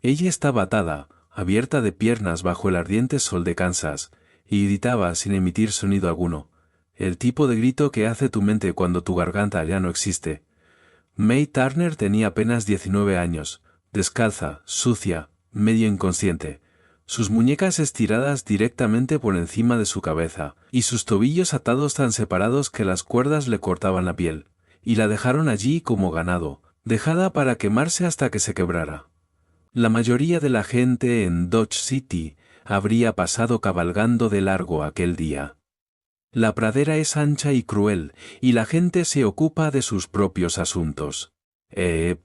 Ella estaba atada, abierta de piernas bajo el ardiente sol de Kansas, y gritaba sin emitir sonido alguno, el tipo de grito que hace tu mente cuando tu garganta ya no existe. May Turner tenía apenas 19 años, descalza, sucia, medio inconsciente, sus muñecas estiradas directamente por encima de su cabeza, y sus tobillos atados tan separados que las cuerdas le cortaban la piel, y la dejaron allí como ganado, dejada para quemarse hasta que se quebrara. La mayoría de la gente en Dodge City habría pasado cabalgando de largo aquel día. La pradera es ancha y cruel, y la gente se ocupa de sus propios asuntos.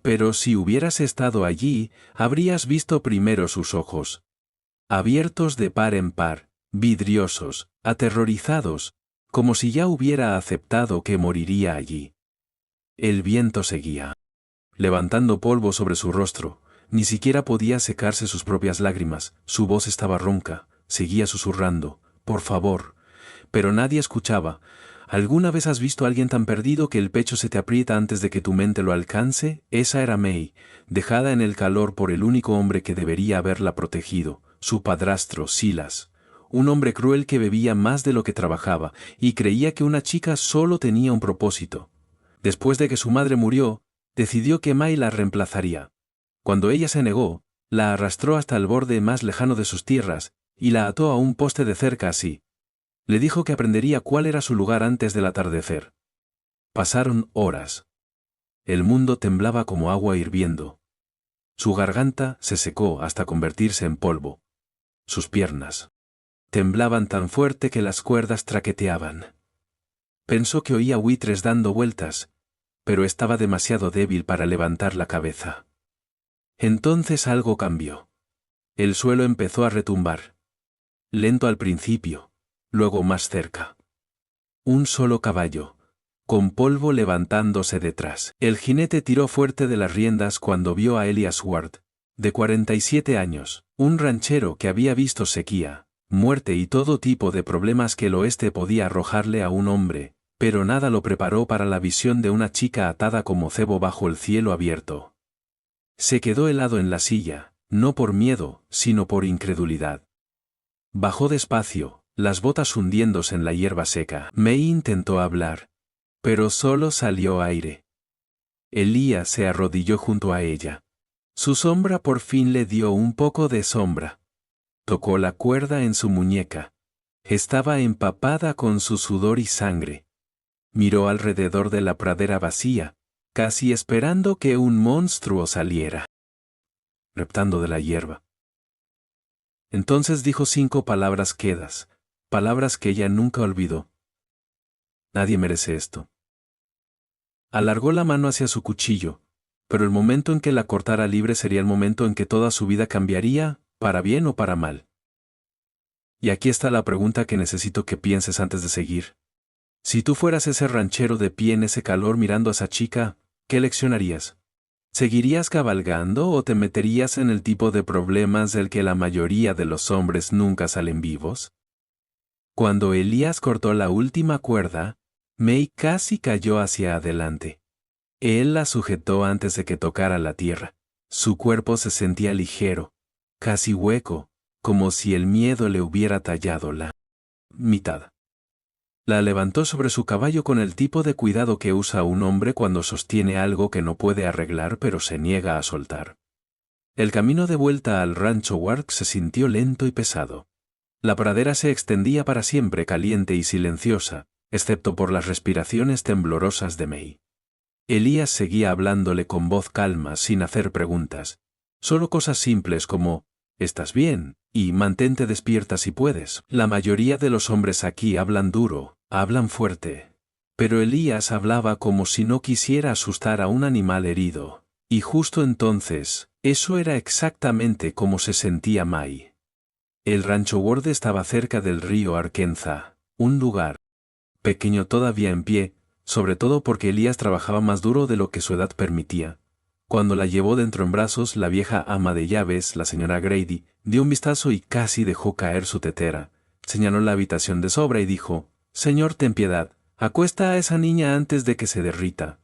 Pero si hubieras estado allí, habrías visto primero sus ojos. Abiertos de par en par, vidriosos, aterrorizados, como si ya hubiera aceptado que moriría allí. El viento seguía, levantando polvo sobre su rostro. Ni siquiera podía secarse sus propias lágrimas, su voz estaba ronca, seguía susurrando, por favor. Pero nadie escuchaba. ¿Alguna vez has visto a alguien tan perdido que el pecho se te aprieta antes de que tu mente lo alcance? Esa era May, dejada en el calor por el único hombre que debería haberla protegido, su padrastro, Silas. Un hombre cruel que bebía más de lo que trabajaba, y creía que una chica solo tenía un propósito. Después de que su madre murió, decidió que May la reemplazaría. Cuando ella se negó, la arrastró hasta el borde más lejano de sus tierras, y la ató a un poste de cerca así. Le dijo que aprendería cuál era su lugar antes del atardecer. Pasaron horas. El mundo temblaba como agua hirviendo. Su garganta se secó hasta convertirse en polvo. Sus piernas temblaban tan fuerte que las cuerdas traqueteaban. Pensó que oía buitres dando vueltas, pero estaba demasiado débil para levantar la cabeza. Entonces algo cambió. El suelo empezó a retumbar. Lento al principio, luego más cerca. Un solo caballo, con polvo levantándose detrás. El jinete tiró fuerte de las riendas cuando vio a Elias Ward, de 47 años, un ranchero que había visto sequía, muerte y todo tipo de problemas que el oeste podía arrojarle a un hombre, pero nada lo preparó para la visión de una chica atada como cebo bajo el cielo abierto. Se quedó helado en la silla, no por miedo, sino por incredulidad. Bajó despacio, las botas hundiéndose en la hierba seca. May intentó hablar, pero solo salió aire. Elías se arrodilló junto a ella. Su sombra por fin le dio un poco de sombra. Tocó la cuerda en su muñeca. Estaba empapada con su sudor y sangre. Miró alrededor de la pradera vacía, casi esperando que un monstruo saliera, reptando de la hierba. Entonces dijo 5 palabras quedas, palabras que ella nunca olvidó. Nadie merece esto. Alargó la mano hacia su cuchillo, pero el momento en que la cortara libre sería el momento en que toda su vida cambiaría, para bien o para mal. Y aquí está la pregunta que necesito que pienses antes de seguir. Si tú fueras ese ranchero de pie en ese calor mirando a esa chica, ¿qué lección harías? ¿Seguirías cabalgando o te meterías en el tipo de problemas del que la mayoría de los hombres nunca salen vivos? Cuando Elías cortó la última cuerda, May casi cayó hacia adelante. Él la sujetó antes de que tocara la tierra. Su cuerpo se sentía ligero, casi hueco, como si el miedo le hubiera tallado la mitad. La levantó sobre su caballo con el tipo de cuidado que usa un hombre cuando sostiene algo que no puede arreglar pero se niega a soltar. El camino de vuelta al rancho Ward se sintió lento y pesado. La pradera se extendía para siempre caliente y silenciosa, excepto por las respiraciones temblorosas de May. Elías seguía hablándole con voz calma sin hacer preguntas. Solo cosas simples como, ¿estás bien? Y mantente despierta si puedes. La mayoría de los hombres aquí hablan duro, hablan fuerte. Pero Elías hablaba como si no quisiera asustar a un animal herido. Y justo entonces, eso era exactamente como se sentía May. El rancho Ward estaba cerca del río Arkansas, un lugar pequeño todavía en pie, sobre todo porque Elías trabajaba más duro de lo que su edad permitía. Cuando la llevó dentro en brazos, la vieja ama de llaves, la señora Grady, dio un vistazo y casi dejó caer su tetera. Señaló la habitación de sobra y dijo, «Señor, ten piedad, acuesta a esa niña antes de que se derrita».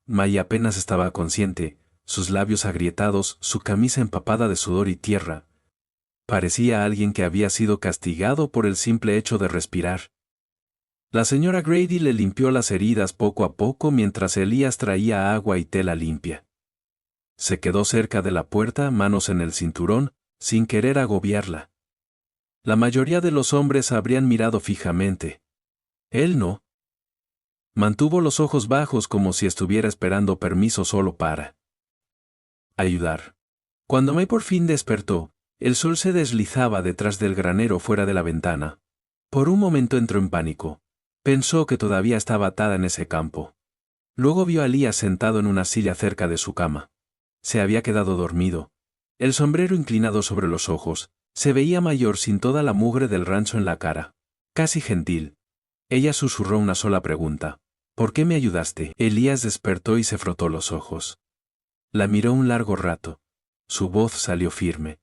May apenas estaba consciente, sus labios agrietados, su camisa empapada de sudor y tierra. Parecía alguien que había sido castigado por el simple hecho de respirar. La señora Grady le limpió las heridas poco a poco mientras Elías traía agua y tela limpia. Se quedó cerca de la puerta, manos en el cinturón, sin querer agobiarla. La mayoría de los hombres habrían mirado fijamente. Él no. Mantuvo los ojos bajos como si estuviera esperando permiso solo para ayudar. Cuando May por fin despertó, el sol se deslizaba detrás del granero fuera de la ventana. Por un momento entró en pánico. Pensó que todavía estaba atada en ese campo. Luego vio a Elías sentado en una silla cerca de su cama. Se había quedado dormido. El sombrero inclinado sobre los ojos, se veía mayor sin toda la mugre del rancho en la cara. Casi gentil. Ella susurró una sola pregunta. ¿Por qué me ayudaste? Elías despertó y se frotó los ojos. La miró un largo rato. Su voz salió firme.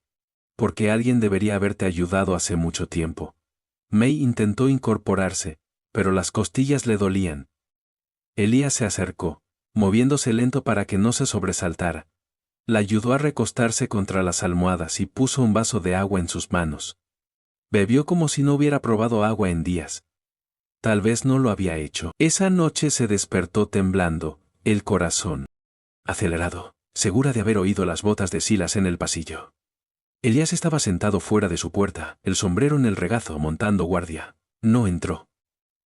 Porque alguien debería haberte ayudado hace mucho tiempo. May intentó incorporarse, pero las costillas le dolían. Elías se acercó, moviéndose lento para que no se sobresaltara. La ayudó a recostarse contra las almohadas y puso un vaso de agua en sus manos. Bebió como si no hubiera probado agua en días. Tal vez no lo había hecho. Esa noche se despertó temblando, el corazón acelerado, segura de haber oído las botas de Silas en el pasillo. Elías estaba sentado fuera de su puerta, el sombrero en el regazo montando guardia. No entró.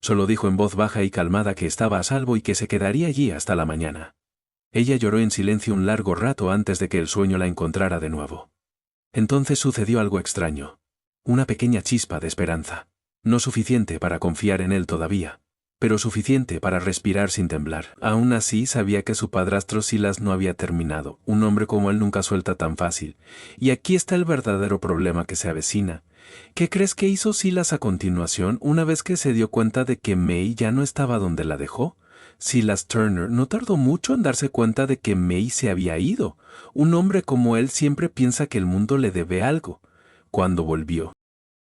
Solo dijo en voz baja y calmada que estaba a salvo y que se quedaría allí hasta la mañana. Ella lloró en silencio un largo rato antes de que el sueño la encontrara de nuevo. Entonces sucedió algo extraño. Una pequeña chispa de esperanza. No suficiente para confiar en él todavía, pero suficiente para respirar sin temblar. Aún así sabía que su padrastro Silas no había terminado. Un hombre como él nunca suelta tan fácil. Y aquí está el verdadero problema que se avecina. ¿Qué crees que hizo Silas a continuación una vez que se dio cuenta de que May ya no estaba donde la dejó? Silas Turner no tardó mucho en darse cuenta de que May se había ido. Un hombre como él siempre piensa que el mundo le debe algo. Cuando volvió,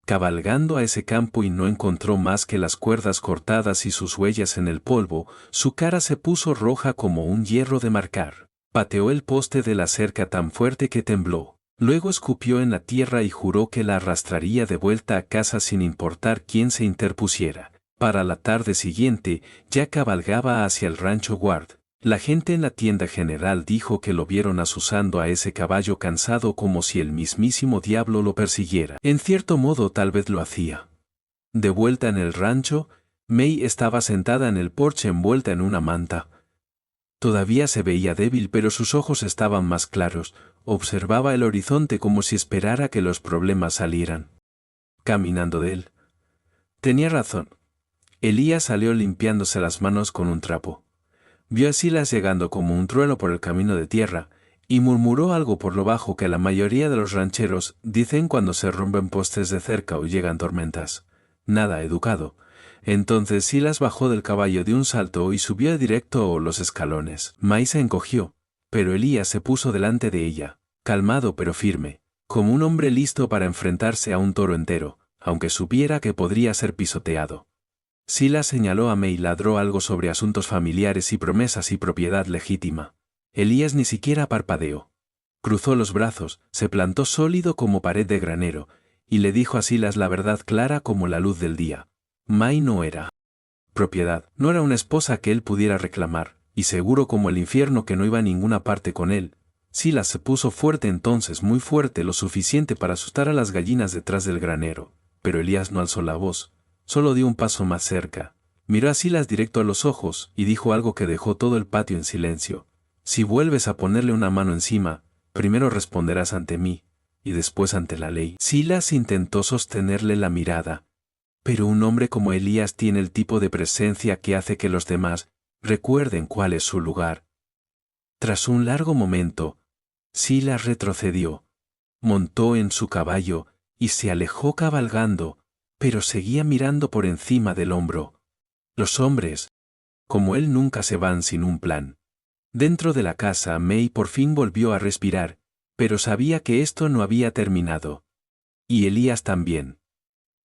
cabalgando a ese campo y no encontró más que las cuerdas cortadas y sus huellas en el polvo, su cara se puso roja como un hierro de marcar. Pateó el poste de la cerca tan fuerte que tembló. Luego escupió en la tierra y juró que la arrastraría de vuelta a casa sin importar quién se interpusiera. Para la tarde siguiente, ya cabalgaba hacia el rancho Ward. La gente en la tienda general dijo que lo vieron asusando a ese caballo cansado como si el mismísimo diablo lo persiguiera. En cierto modo tal vez lo hacía. De vuelta en el rancho, May estaba sentada en el porche envuelta en una manta. Todavía se veía débil, pero sus ojos estaban más claros. Observaba el horizonte como si esperara que los problemas salieran caminando de él. Tenía razón. Elías salió limpiándose las manos con un trapo. Vio a Silas llegando como un trueno por el camino de tierra, y murmuró algo por lo bajo que la mayoría de los rancheros dicen cuando se rompen postes de cerca o llegan tormentas. Nada educado. Entonces Silas bajó del caballo de un salto y subió directo los escalones. May se encogió, pero Elías se puso delante de ella, calmado pero firme, como un hombre listo para enfrentarse a un toro entero, aunque supiera que podría ser pisoteado. Silas señaló a May y ladró algo sobre asuntos familiares y promesas y propiedad legítima. Elías ni siquiera parpadeó. Cruzó los brazos, se plantó sólido como pared de granero, y le dijo a Silas la verdad clara como la luz del día. May no era propiedad, no era una esposa que él pudiera reclamar, y seguro como el infierno que no iba a ninguna parte con él. Silas se puso fuerte entonces, muy fuerte, lo suficiente para asustar a las gallinas detrás del granero, pero Elías no alzó la voz. Solo dio un paso más cerca, miró a Silas directo a los ojos y dijo algo que dejó todo el patio en silencio. Si vuelves a ponerle una mano encima, primero responderás ante mí, y después ante la ley. Silas intentó sostenerle la mirada. Pero un hombre como Elías tiene el tipo de presencia que hace que los demás recuerden cuál es su lugar. Tras un largo momento, Silas retrocedió, montó en su caballo y se alejó cabalgando, pero seguía mirando por encima del hombro. Los hombres, como él, nunca se van sin un plan. Dentro de la casa, May por fin volvió a respirar, pero sabía que esto no había terminado. Y Elías también.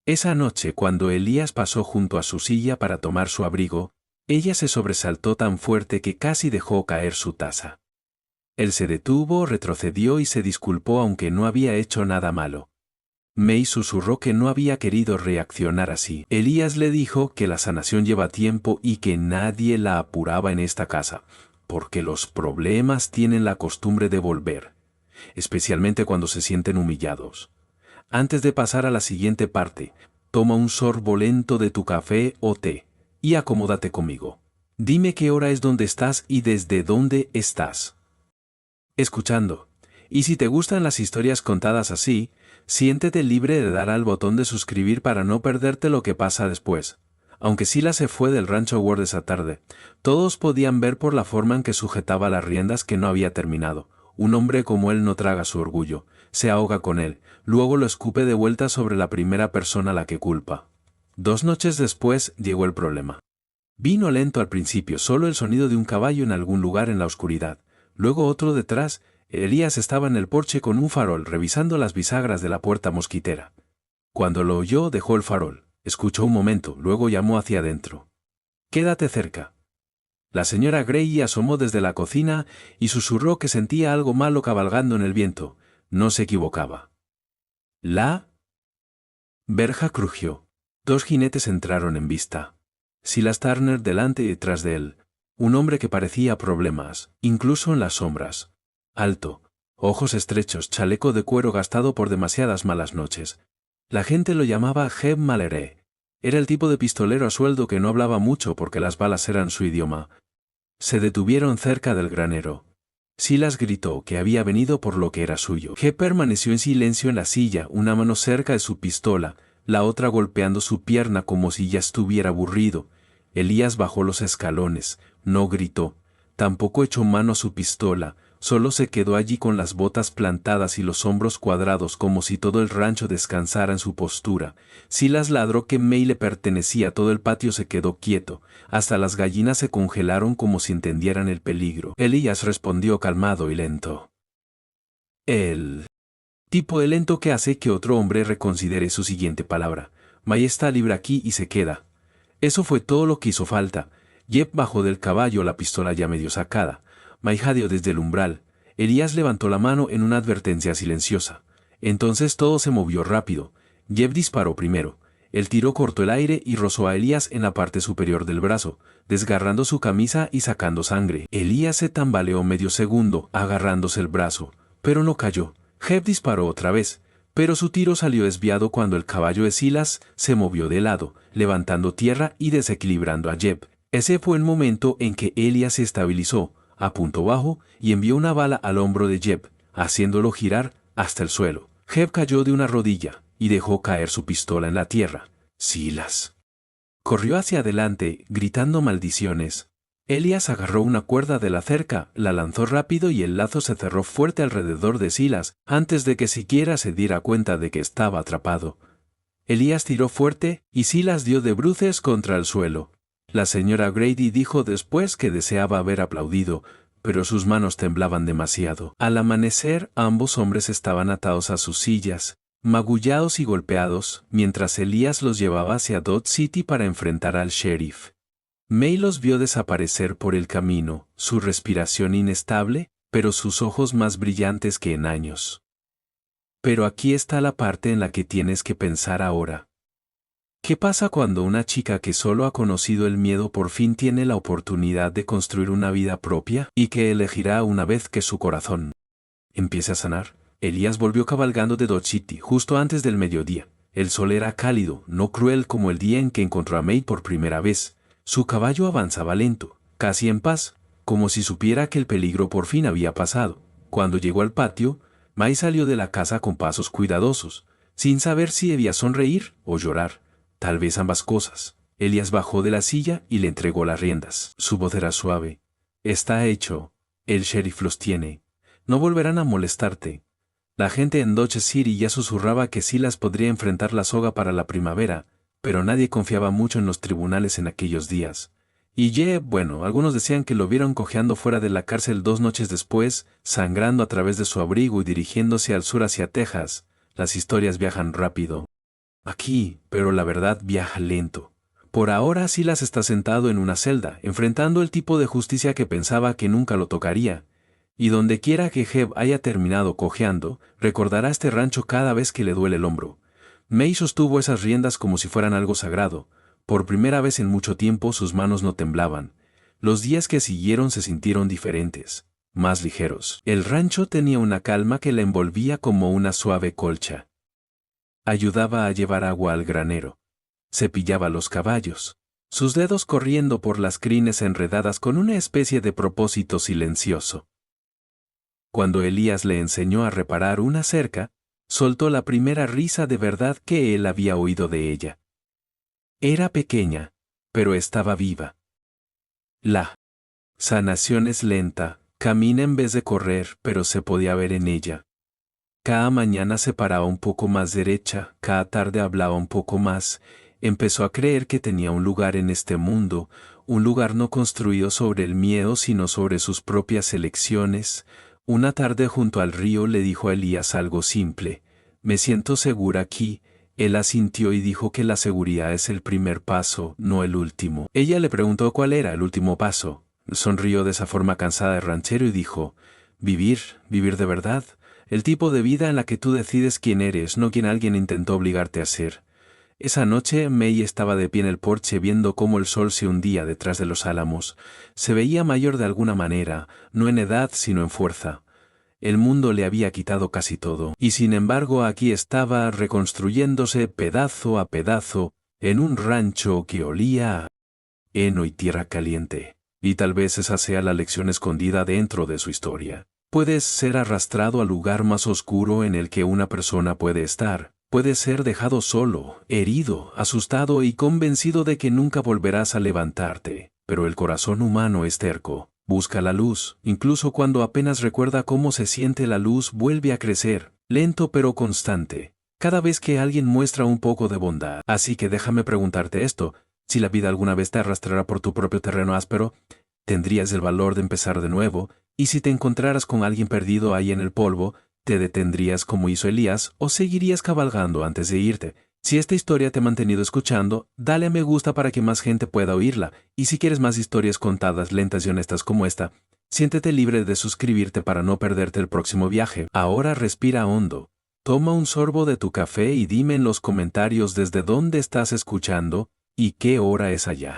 Esa noche, cuando Elías pasó junto a su silla para tomar su abrigo, ella se sobresaltó tan fuerte que casi dejó caer su taza. Él se detuvo, retrocedió y se disculpó aunque no había hecho nada malo. May susurró que no había querido reaccionar así. Elías le dijo que la sanación lleva tiempo y que nadie la apuraba en esta casa, porque los problemas tienen la costumbre de volver, especialmente cuando se sienten humillados. Antes de pasar a la siguiente parte, toma un sorbo lento de tu café o té y acomódate conmigo. Dime qué hora es donde estás y desde dónde estás escuchando. Y si te gustan las historias contadas así, siéntete libre de dar al botón de suscribir para no perderte lo que pasa después. Aunque Silas se fue del rancho Ward esa tarde, todos podían ver por la forma en que sujetaba las riendas que no había terminado. Un hombre como él no traga su orgullo, se ahoga con él, luego lo escupe de vuelta sobre la primera persona a la que culpa. 2 noches después llegó el problema. Vino lento al principio, solo el sonido de un caballo en algún lugar en la oscuridad. Luego otro detrás. Elías estaba en el porche con un farol revisando las bisagras de la puerta mosquitera. Cuando lo oyó, dejó el farol, escuchó un momento, luego llamó hacia adentro. «Quédate cerca». La señora Grey asomó desde la cocina y susurró que sentía algo malo cabalgando en el viento. No se equivocaba. La verja crujió. 2 jinetes entraron en vista. Silas Turner delante y detrás de él. Un hombre que parecía problemas, incluso en las sombras. Alto, ojos estrechos, chaleco de cuero gastado por demasiadas malas noches. La gente lo llamaba Jeb Malheré. Era el tipo de pistolero a sueldo que no hablaba mucho porque las balas eran su idioma. Se detuvieron cerca del granero. Silas gritó que había venido por lo que era suyo. Jeb permaneció en silencio en la silla, una mano cerca de su pistola, la otra golpeando su pierna como si ya estuviera aburrido. Elías bajó los escalones, no gritó, tampoco echó mano a su pistola, solo se quedó allí con las botas plantadas y los hombros cuadrados como si todo el rancho descansara en su postura. Silas ladró que May le pertenecía, todo el patio se quedó quieto, hasta las gallinas se congelaron como si entendieran el peligro. Elías respondió calmado y lento. El tipo de lento que hace que otro hombre reconsidere su siguiente palabra. May está libre aquí y se queda. Eso fue todo lo que hizo falta. Jeb bajó del caballo, la pistola ya medio sacada. May jadeó desde el umbral. Elías levantó la mano en una advertencia silenciosa. Entonces todo se movió rápido. Jeb disparó primero. El tiro cortó el aire y rozó a Elías en la parte superior del brazo, desgarrando su camisa y sacando sangre. Elías se tambaleó medio segundo, agarrándose el brazo, pero no cayó. Jeb disparó otra vez, pero su tiro salió desviado cuando el caballo de Silas se movió de lado, levantando tierra y desequilibrando a Jeb. Ese fue el momento en que Elías se estabilizó, apuntó bajo y envió una bala al hombro de Jeb, haciéndolo girar hasta el suelo. Jeb cayó de una rodilla y dejó caer su pistola en la tierra. Silas corrió hacia adelante, gritando maldiciones. Elías agarró una cuerda de la cerca, la lanzó rápido y el lazo se cerró fuerte alrededor de Silas, antes de que siquiera se diera cuenta de que estaba atrapado. Elías tiró fuerte y Silas dio de bruces contra el suelo. La señora Grady dijo después que deseaba haber aplaudido, pero sus manos temblaban demasiado. Al amanecer, ambos hombres estaban atados a sus sillas, magullados y golpeados, mientras Elías los llevaba hacia Dodge City para enfrentar al sheriff. May los vio desaparecer por el camino, su respiración inestable, pero sus ojos más brillantes que en años. Pero aquí está la parte en la que tienes que pensar ahora. ¿Qué pasa cuando una chica que solo ha conocido el miedo por fin tiene la oportunidad de construir una vida propia y que elegirá una vez que su corazón empiece a sanar? Elías volvió cabalgando de Dodge City justo antes del mediodía. El sol era cálido, no cruel como el día en que encontró a May por primera vez. Su caballo avanzaba lento, casi en paz, como si supiera que el peligro por fin había pasado. Cuando llegó al patio, May salió de la casa con pasos cuidadosos, sin saber si debía sonreír o llorar. Tal vez ambas cosas. Elías bajó de la silla y le entregó las riendas. Su voz era suave. Está hecho. El sheriff los tiene. No volverán a molestarte. La gente en Dodge City ya susurraba que Silas podría enfrentar la soga para la primavera, pero nadie confiaba mucho en los tribunales en aquellos días. Y bueno, algunos decían que lo vieron cojeando fuera de la cárcel 2 noches después, sangrando a través de su abrigo y dirigiéndose al sur hacia Texas. Las historias viajan rápido. Aquí, pero la verdad viaja lento. Por ahora Silas está sentado en una celda, enfrentando el tipo de justicia que pensaba que nunca lo tocaría. Y donde quiera que Jeb haya terminado cojeando, recordará este rancho cada vez que le duele el hombro. May sostuvo esas riendas como si fueran algo sagrado. Por primera vez en mucho tiempo sus manos no temblaban. Los días que siguieron se sintieron diferentes, más ligeros. El rancho tenía una calma que la envolvía como una suave colcha. Ayudaba a llevar agua al granero. Cepillaba los caballos, sus dedos corriendo por las crines enredadas con una especie de propósito silencioso. Cuando Elías le enseñó a reparar una cerca, soltó la primera risa de verdad que él había oído de ella. Era pequeña, pero estaba viva. La sanación es lenta, camina en vez de correr, pero se podía ver en ella. Cada mañana se paraba un poco más derecha, cada tarde hablaba un poco más. Empezó a creer que tenía un lugar en este mundo, un lugar no construido sobre el miedo sino sobre sus propias elecciones. Una tarde junto al río le dijo a Elías algo simple: «Me siento segura aquí». Él asintió y dijo que la seguridad es el primer paso, no el último. Ella le preguntó cuál era el último paso. Sonrió de esa forma cansada de ranchero y dijo: «Vivir, vivir de verdad. El tipo de vida en la que tú decides quién eres, no quien alguien intentó obligarte a ser». Esa noche May estaba de pie en el porche viendo cómo el sol se hundía detrás de los álamos. Se veía mayor de alguna manera, no en edad sino en fuerza. El mundo le había quitado casi todo, y sin embargo aquí estaba reconstruyéndose pedazo a pedazo, en un rancho que olía a heno y tierra caliente. Y tal vez esa sea la lección escondida dentro de su historia. Puedes ser arrastrado al lugar más oscuro en el que una persona puede estar. Puedes ser dejado solo, herido, asustado y convencido de que nunca volverás a levantarte. Pero el corazón humano es terco. Busca la luz, incluso cuando apenas recuerda cómo se siente la luz vuelve a crecer, lento pero constante, cada vez que alguien muestra un poco de bondad. Así que déjame preguntarte esto: si la vida alguna vez te arrastrara por tu propio terreno áspero, ¿tendrías el valor de empezar de nuevo? Y si te encontraras con alguien perdido ahí en el polvo, ¿te detendrías como hizo Elías o seguirías cabalgando antes de irte? Si esta historia te ha mantenido escuchando, dale a me gusta para que más gente pueda oírla. Y si quieres más historias contadas, lentas y honestas como esta, siéntete libre de suscribirte para no perderte el próximo viaje. Ahora respira hondo. Toma un sorbo de tu café y dime en los comentarios desde dónde estás escuchando y qué hora es allá.